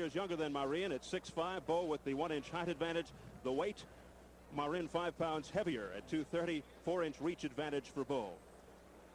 years younger than Marin at 6'5". Bowe with the 1-inch height advantage. The weight, Marin 5 pounds heavier at 230. 4-inch reach advantage for Bowe.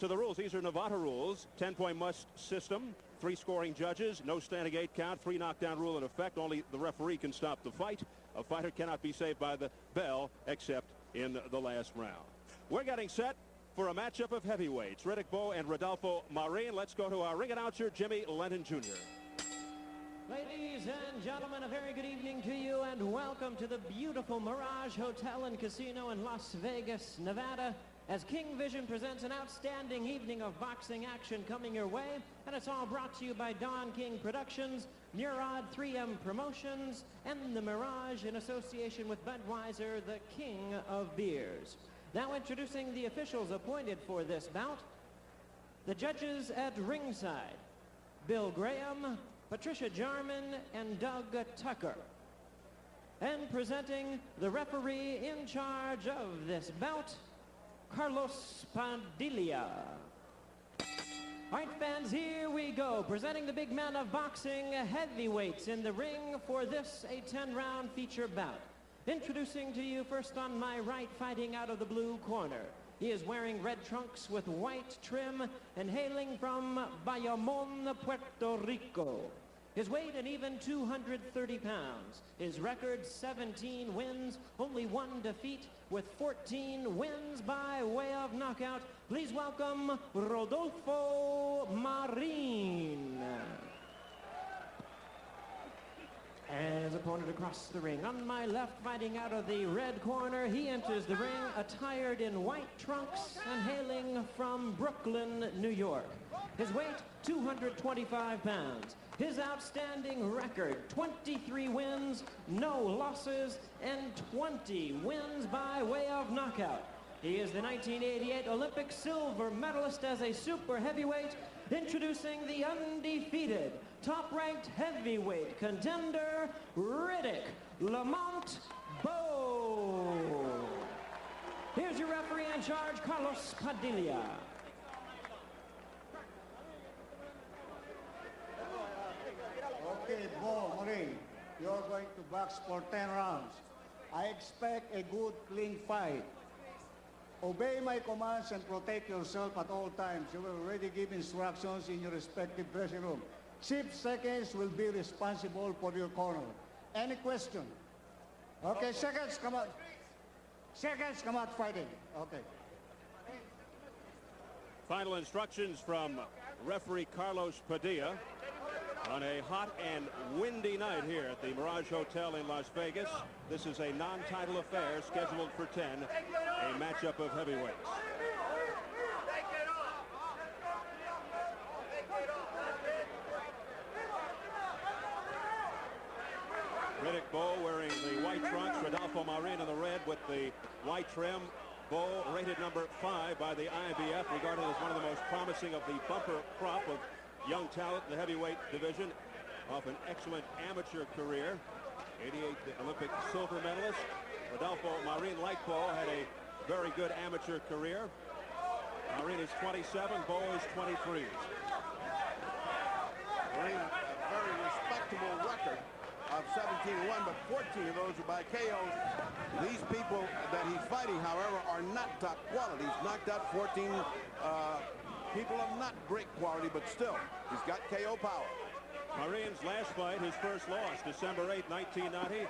To the rules, these are Nevada rules. 10-point must system. 3 scoring judges. No standing 8 count. 3 knockdown rule in effect. Only the referee can stop the fight. A fighter cannot be saved by the bell except in the last round. We're getting set for a matchup of heavyweights. Riddick Bowe and Rodolfo Marin. Let's go to our ring announcer, Jimmy Lennon Jr. Ladies and gentlemen, a very good evening to you and welcome to the beautiful Mirage Hotel and Casino in Las Vegas, Nevada, as King Vision presents an outstanding evening of boxing action coming your way. And it's all brought to you by Don King Productions, Murad 3M Promotions, and the Mirage in association with Budweiser, the king of beers. Now introducing the officials appointed for this bout. The judges at ringside, Bill Graham, Patricia Jarman, and Doug Tucker. And presenting the referee in charge of this bout, Carlos Padilla. All right, fans, here we go. Presenting the big man of boxing, heavyweights in the ring for this, a 10-round feature bout. Introducing to you first on my right, fighting out of the blue corner. He is wearing red trunks with white trim and hailing from Bayamon, Puerto Rico. His weight an even 230 pounds. His record 17 wins, only 1 defeat, with 14 wins by way of knockout. Please welcome Rodolfo Marin. And his opponent across the ring. On my left, fighting out of the red corner, he enters the ring attired in white trunks and hailing from Brooklyn, New York. His weight, 225 pounds. His outstanding record, 23 wins, no losses, and 20 wins by way of knockout. He is the 1988 Olympic silver medalist as a super heavyweight, introducing the undefeated, top-ranked heavyweight contender, Riddick Bowe. Here's your referee in charge, Carlos Padilla. Okay, Bowe, Marin, you're going to box for 10 rounds. I expect a good, clean fight. Obey my commands and protect yourself at all times. You will already give instructions in your respective dressing room. Chief seconds will be responsible for your corner. Any question? Okay, seconds, come out. Seconds, come out fighting. Okay. Final instructions from referee Carlos Padilla on a hot and windy night here at the Mirage Hotel in Las Vegas. This is a non-title affair scheduled for 10, a matchup of heavyweights. Riddick Bowe wearing the white trunks, Rodolfo Marin in the red with the white trim. Bowe rated number 5 by the IBF, regarded as one of the most promising of the bumper crop of young talent in the heavyweight division, off an excellent amateur career. 88 Olympic silver medalist. Rodolfo Marin, like Bowe, had a very good amateur career. Marin is 27, Bowe is 23. Marin, a very respectable record of 17-1, but 14 of those are by KOs. These people that he's fighting, however, are not top quality. He's knocked out 14 people of not great quality, but still, he's got KO power. Marin's last fight, his first loss, December 8, 1990.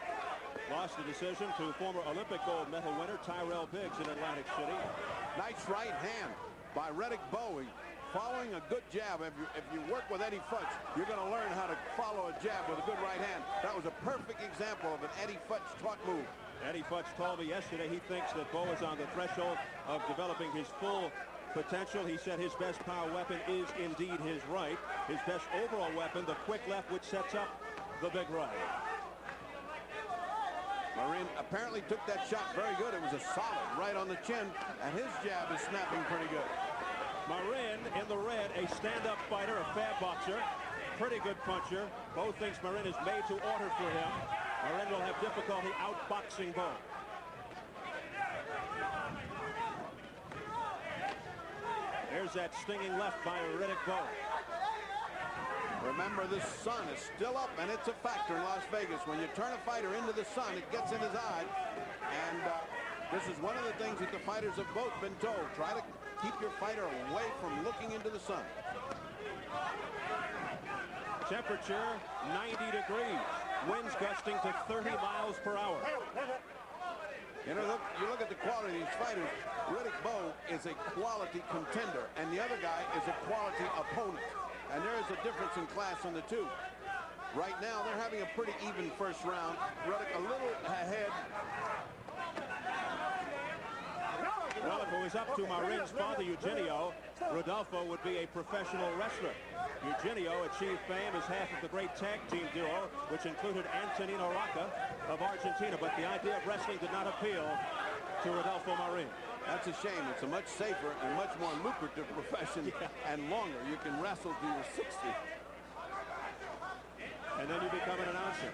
Lost the decision to former Olympic gold medal winner Tyrell Biggs in Atlantic City. Nice right hand by Riddick Bowe. Following a good jab. If you work with Eddie Futch, you're going to learn how to follow a jab with a good right hand. That was a perfect example of an Eddie Futch taught move. Eddie Futch told me yesterday he thinks that Bowe is on the threshold of developing his full potential. He said his best power weapon is indeed his right. His best overall weapon, the quick left, which sets up the big right. Marin apparently took that shot very good. It was a solid right on the chin, and his jab is snapping pretty good. Marin in the red, a stand-up fighter, a fab boxer, pretty good puncher. Bowe thinks Marin is made to order for him. Marin will have difficulty outboxing Bowe. There's that stinging left by Riddick Bowe. Remember, the sun is still up, and it's a factor in Las Vegas. When you turn a fighter into the sun, it gets in his eye. And this is one of the things that the fighters have both been told. Try to keep your fighter away from looking into the sun. Temperature 90 degrees. Winds gusting to 30 miles per hour. You know, you look at the quality of these fighters. Riddick Bowe is a quality contender, and the other guy is a quality opponent. And there is a difference in class on the two. Right now, they're having a pretty even first round. Riddick a little ahead. Well, if it was up to Marin's father, Eugenio, Rodolfo would be a professional wrestler. Eugenio achieved fame as half of the great tag team duo, which included Antonino Rocca of Argentina. But the idea of wrestling did not appeal to Rodolfo Marin. That's a shame. It's a much safer and much more lucrative profession and longer. You can wrestle till you're 60. And then you become an announcer.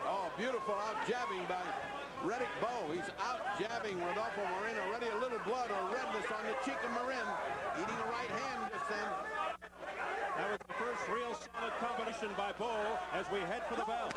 Oh, beautiful out jabbing by Riddick Bowe. He's out jabbing Rodolfo Marin. Already a little blood or redness on the cheek of Marin. Eating a right hand just then. That was the first real solid combination by Bowe as we head for the bell.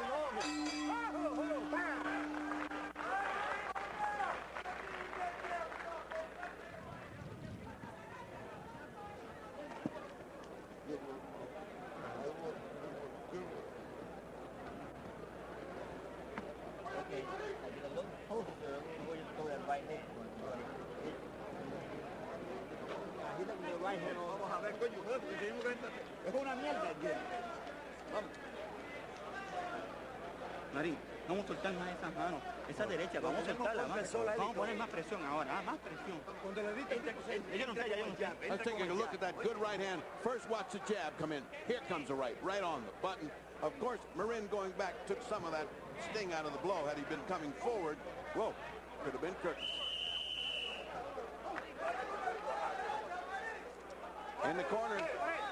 Vamos a ver, coño, es una mierda el día. Vamos. Marín, vamos a soltar más esas manos. Esa derecha, vamos a soltarla más. Vamos a poner más presión ahora, más presión. Let's take a look at that good right hand. First, watch the jab come in. Here comes the right on the button. Of course, Marin going back took some of that sting out of the blow. Had he been coming forward, whoa, could have been curtain. In the corner,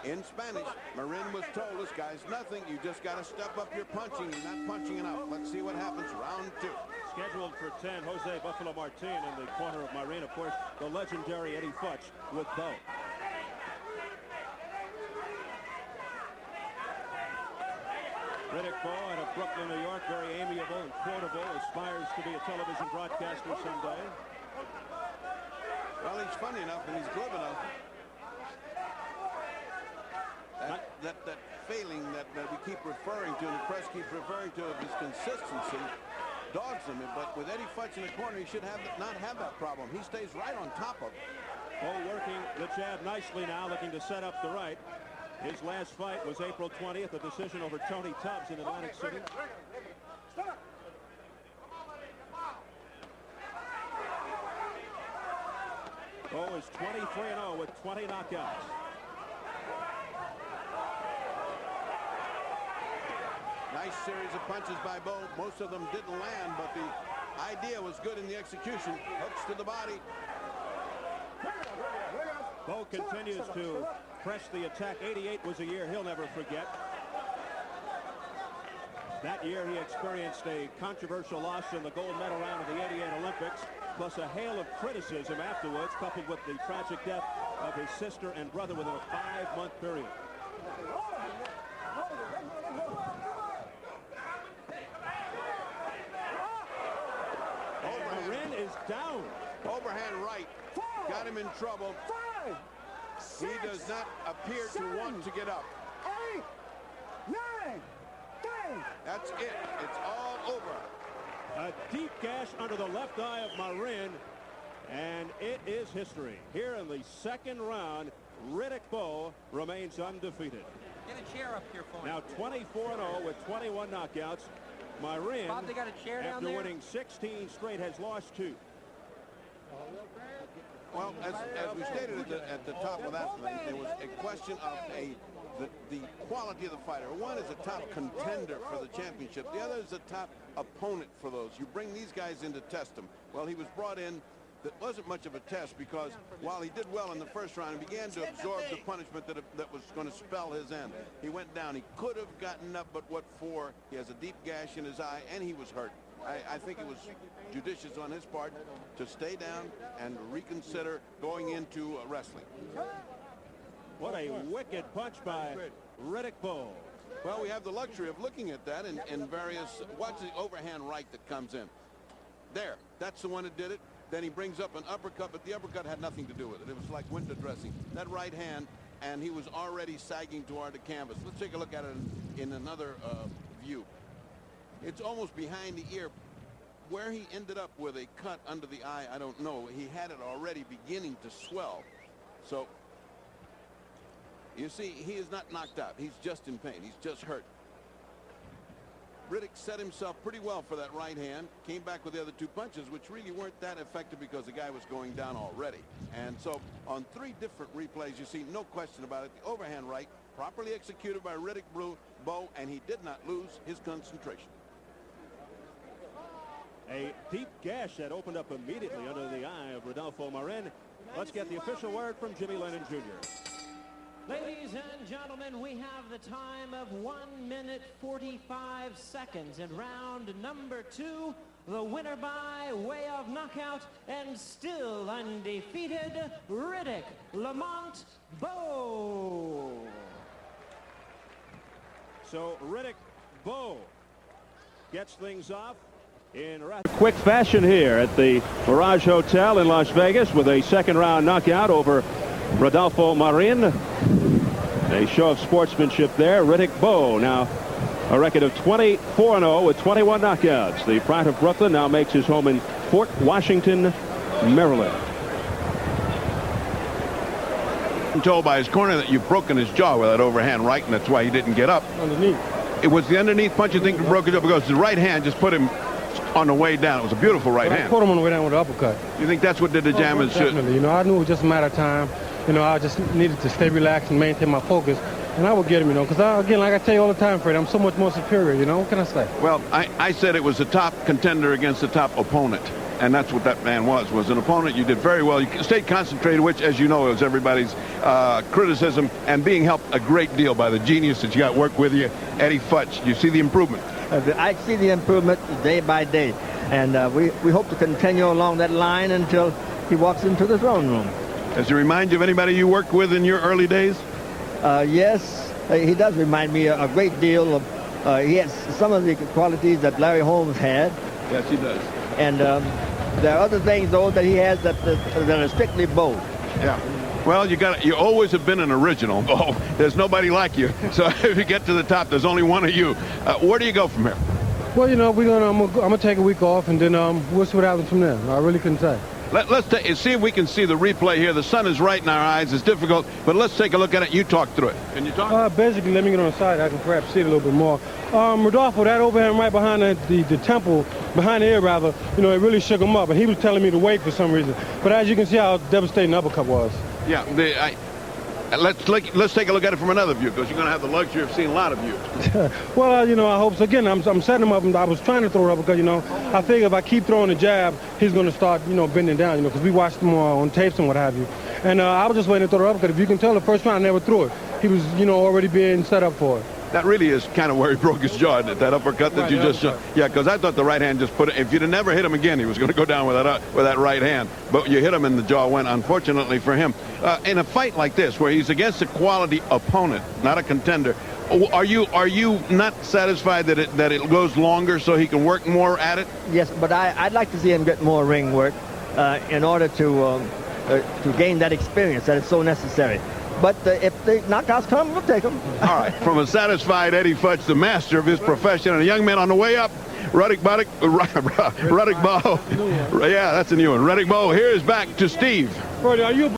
in Spanish, Marin was told, this guy's nothing. You just got to step up your punching. You're not punching enough. Let's see what happens round two. Scheduled for 10, Jose Buffalo Martin in the corner of Marin. Of course, the legendary Eddie Futch with Bowe. Riddick Bowe out of Brooklyn, New York, very amiable and quotable, aspires to be a television broadcaster someday. Well, he's funny enough and he's glib enough. That failing that we keep referring to and the press keeps referring to of his consistency dogs him. But with Eddie Futch in the corner, he should not have that problem. He stays right on top of it. Bowe working the jab nicely now, looking to set up the right. His last fight was April 20th, a decision over Tony Tubbs in Atlantic City. Bowe is 23-0 with 20 knockouts. Nice series of punches by Bowe. Most of them didn't land, but the idea was good in the execution. Hooks to the body. Bowe continues to press the attack. 88 was a year he'll never forget. That year he experienced a controversial loss in the gold medal round of the 88 Olympics, plus a hail of criticism afterwards, coupled with the tragic death of his sister and brother within a 5-month period. Marin is down. Overhand right. Got him in trouble. He does not appear to want to get up. 8, 9, 10. That's it. It's all over. A deep gash under the left eye of Marin, and it is history. Here in the second round, Riddick Bowe remains undefeated. Get a chair up here for me. Now 24-0 with 21 knockouts. Marin, Bob, they got a chair down after there? winning 16 straight, has lost 2. Well, as we stated at the top of that thing, there was a question of the quality of the fighter. One is a top contender for the championship. The other is a top opponent for those. You bring these guys in to test them. Well, he was brought in. That wasn't much of a test because while he did well in the first round, he began to absorb the punishment that was going to spell his end. He went down. He could have gotten up, but what for? He has a deep gash in his eye, and he was hurt. I think it was judicious on his part to stay down and reconsider going into wrestling. What a wicked punch by Riddick Bowe. Well, we have the luxury of looking at that in various. Watch the overhand right that comes in. There, that's the one that did it. Then he brings up an uppercut, but the uppercut had nothing to do with it. It was like window dressing. That right hand, and he was already sagging toward the canvas. Let's take a look at it in another view. It's almost behind the ear. Where he ended up with a cut under the eye, I don't know. He had it already beginning to swell. So, you see, he is not knocked out. He's just in pain. He's just hurt. Riddick set himself pretty well for that right hand. Came back with the other two punches, which really weren't that effective because the guy was going down already. And so, on 3 different replays, you see no question about it. The overhand right, properly executed by Riddick Bowe, and he did not lose his concentration. A deep gash that opened up immediately under the eye of Rodolfo Marin. Let's get the official word from Jimmy Lennon Jr. Ladies and gentlemen, we have the time of 1 minute 45 seconds in round number 2. The winner by way of knockout and still undefeated, Riddick Bowe. So Riddick Bowe gets things off in quick fashion here at the Mirage Hotel in Las Vegas with a second-round knockout over Rodolfo Marin. A show of sportsmanship there. Riddick Bowe now a record of 24-0 with 21 knockouts. The pride of Brooklyn now makes his home in Fort Washington, Maryland. I'm told by his corner that you've broken his jaw with that overhand right, and that's why he didn't get up. Underneath. It was the underneath punch you think broke his jaw because the right hand just put him on the way down. It was a beautiful right hand. I put him on the way down with an uppercut. You think that's what did the damage? Definitely. You know, I knew it was just a matter of time. You know, I just needed to stay relaxed and maintain my focus, and I would get him, you know, because, again, like I tell you all the time, Fred, I'm so much more superior, you know? What can I say? Well, I said it was the top contender against the top opponent, and that's what that man was an opponent. You did very well. You stayed concentrated, which, as you know, is everybody's criticism, and being helped a great deal by the genius that you got work with you, Eddie Futch. You see the improvement? I see the improvement day by day, and we hope to continue along that line until he walks into the throne room. Does he remind you of anybody you worked with in your early days? Yes, he does remind me a great deal of, he has some of the qualities that Larry Holmes had. Yes, he does. And there are other things, though, that he has that are strictly Bowe. Yeah. Well, you always have been an original. Oh, there's nobody like you. So if you get to the top, there's only one of you. Where do you go from here? Well, you know, I'm gonna take a week off, and then we'll see what happens from there. I really couldn't say. Let's see if we can see the replay here. The sun is right in our eyes. It's difficult, but let's take a look at it. You talk through it. Can you talk? Basically, let me get on the side. I can perhaps see it a little bit more. Rodolfo, that overhand right behind the temple, behind the ear rather, you know, it really shook him up, and he was telling me to wait for some reason. But as you can see how devastating the uppercut was. Yeah, let's take a look at it from another view, because you're going to have the luxury of seeing a lot of views. Well, you know, I hope so. Again, I'm setting him up, and I was trying to throw it up because, you know, I figure if I keep throwing the jab, he's going to start, you know, bending down, you know, because we watched him on tapes and what have you. And I was just waiting to throw it up because if you can tell, the first round I never threw it. He was, you know, already being set up for it. That really is kind of where he broke his jaw, that uppercut that you just shot. Yeah, because I thought the right hand just put it. If you'd have never hit him again, he was going to go down with that right hand. But you hit him and the jaw went, unfortunately for him. In a fight like this, where he's against a quality opponent, not a contender, are you not satisfied that it goes longer so he can work more at it? Yes, but I'd like to see him get more ring work in order to gain that experience that is so necessary. But if the knockouts come, we'll take them. All right. From a satisfied Eddie Futch, the master of his profession, and a young man on the way up, Riddick Bowe. Yeah, that's a new one. Riddick Bowe. Here's back to Steve. Are you